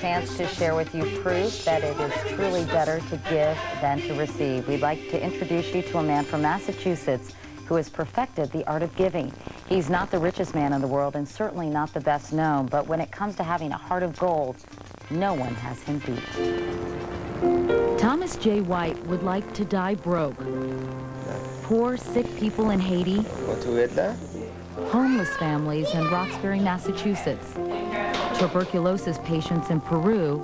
chance to share with you proof that it is truly better to give than to receive. We'd like to introduce you to a man from Massachusetts who has perfected the art of giving. He's not the richest man in the world and certainly not the best known, but when it comes to having a heart of gold, no one has him beat. Thomas J. White would like to die broke. Poor, sick people in Haiti, homeless families in Roxbury, Massachusetts, tuberculosis patients in Peru,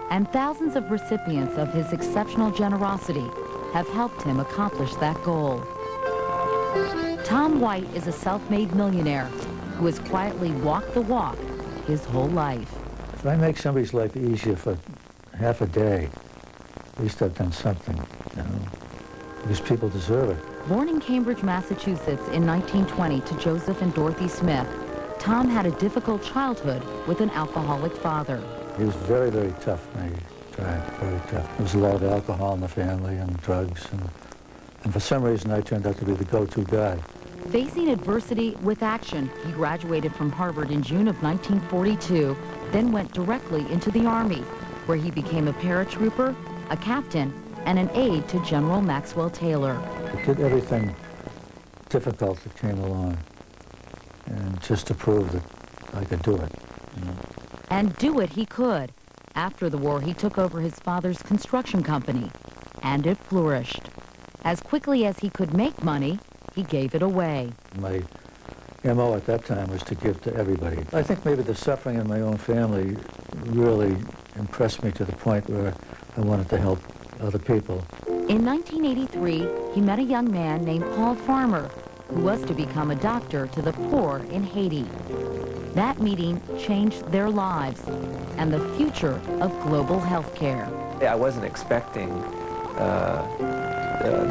and thousands of recipients of his exceptional generosity have helped him accomplish that goal. Tom White is a self-made millionaire who has quietly walked the walk his whole life. If I make somebody's life easier for half a day, at least I've done something, you know, because people deserve it. Born in Cambridge, Massachusetts in 1920 to Joseph and Dorothy Smith, Tom had a difficult childhood with an alcoholic father. He was very, very tough when he drank, very tough. There was a lot of alcohol in the family and drugs, and for some reason I turned out to be the go-to guy. Facing adversity with action, he graduated from Harvard in June of 1942, then went directly into the Army, where he became a paratrooper, a captain, and an aide to General Maxwell Taylor. I did everything difficult that came along, and just to prove that I could do it, you know. And do it he could. After the war, he took over his father's construction company, and it flourished. As quickly as he could make money, he gave it away. My MO at that time was to give to everybody. I think maybe the suffering in my own family really impressed me to the point where I wanted to help other people. In 1983, he met a young man named Paul Farmer, who was to become a doctor to the poor in Haiti. That meeting changed their lives and the future of global health care. I wasn't expecting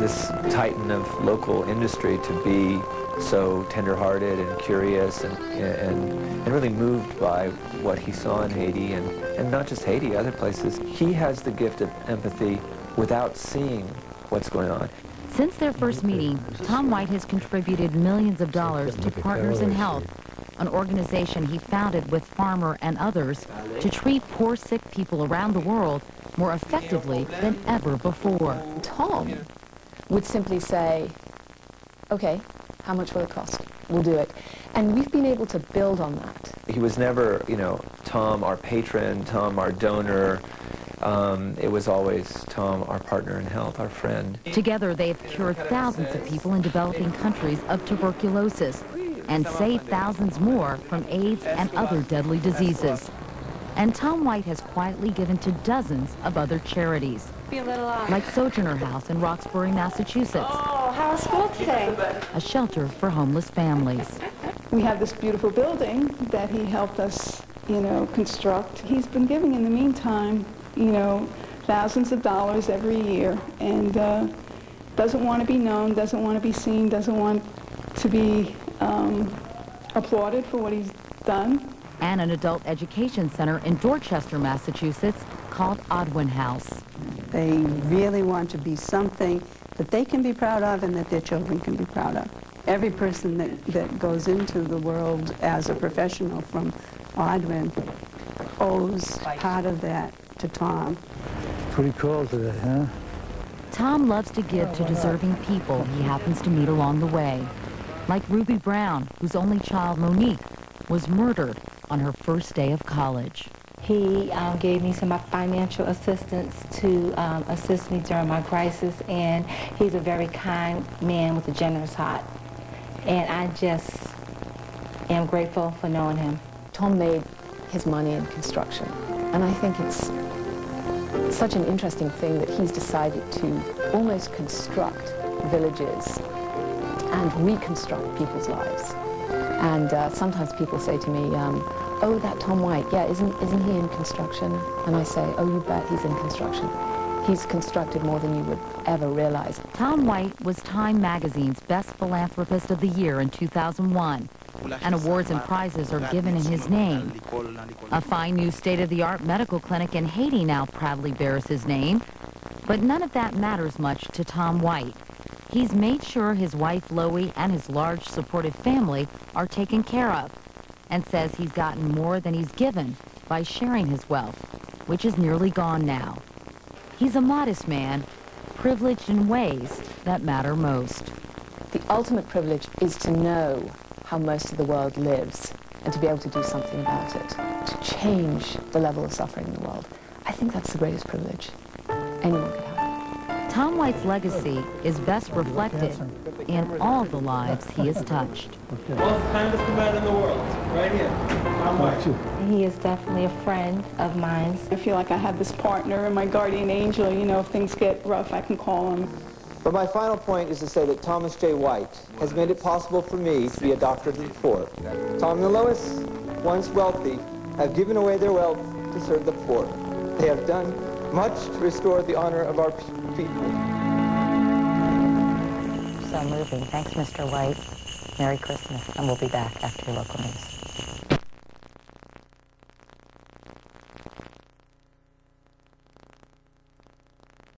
this titan of local industry to be so tender-hearted and curious and really moved by what he saw in Haiti, and not just Haiti, other places. He has the gift of empathy without seeing what's going on. Since their first meeting, Tom White has contributed millions of dollars to Partners in Health, an organization he founded with Farmer and others to treat poor, sick people around the world more effectively than ever before. Tom would simply say, okay, how much will it cost? We'll do it. And we've been able to build on that. He was never, you know, Tom, our patron, Tom, our donor. It was always Tom, our partner in health, our friend. Together, they have cured thousands of people in developing countries of tuberculosis and saved thousands more from AIDS and other deadly diseases. And Tom White has quietly given to dozens of other charities, like Sojourner House in Roxbury, Massachusetts. Oh, how's school today? A shelter for homeless families. We have this beautiful building that he helped us, you know, construct. He's been giving in the meantime, you know, thousands of dollars every year, and doesn't want to be known, doesn't want to be seen, doesn't want to be applauded for what he's done. And an adult education center in Dorchester, Massachusetts, called Odwin House. They really want to be something that they can be proud of and that their children can be proud of. Every person that goes into the world as a professional from Odwin owes part of that to Tom. Pretty cold today, huh? Tom loves to give to deserving people he happens to meet along the way, like Ruby Brown, whose only child, Monique, was murdered on her first day of college. He gave me some financial assistance to assist me during my crisis, and he's a very kind man with a generous heart. And I just am grateful for knowing him. Tom made his money in construction, and I think it's such an interesting thing that he's decided to almost construct villages and reconstruct people's lives. And sometimes people say to me, oh, that Tom White, yeah, isn't he in construction? And I say, oh, you bet he's in construction. He's constructed more than you would ever realize. Tom White was Time Magazine's Best Philanthropist of the Year in 2001, and awards and prizes are given in his name. A fine new state-of-the-art medical clinic in Haiti now proudly bears his name, but none of that matters much to Tom White. He's made sure his wife, Loie, and his large supportive family are taken care of, and says he's gotten more than he's given by sharing his wealth, which is nearly gone now. He's a modest man, privileged in ways that matter most. The ultimate privilege is to know how most of the world lives and to be able to do something about it, to change the level of suffering in the world. I think that's the greatest privilege anyone could have. Tom White's legacy is best reflected in all the lives he has touched. Most kindest man in the world, right here, Tom White. He is definitely a friend of mine. I feel like I have this partner and my guardian angel. You know, if things get rough, I can call him. But my final point is to say that Thomas J. White has made it possible for me to be a doctor to the poor. Tom and Lois, once wealthy, have given away their wealth to serve the poor. They have done much to restore the honor of our people. So moving. Thanks, Mr. White. Merry Christmas, and we'll be back after your local news.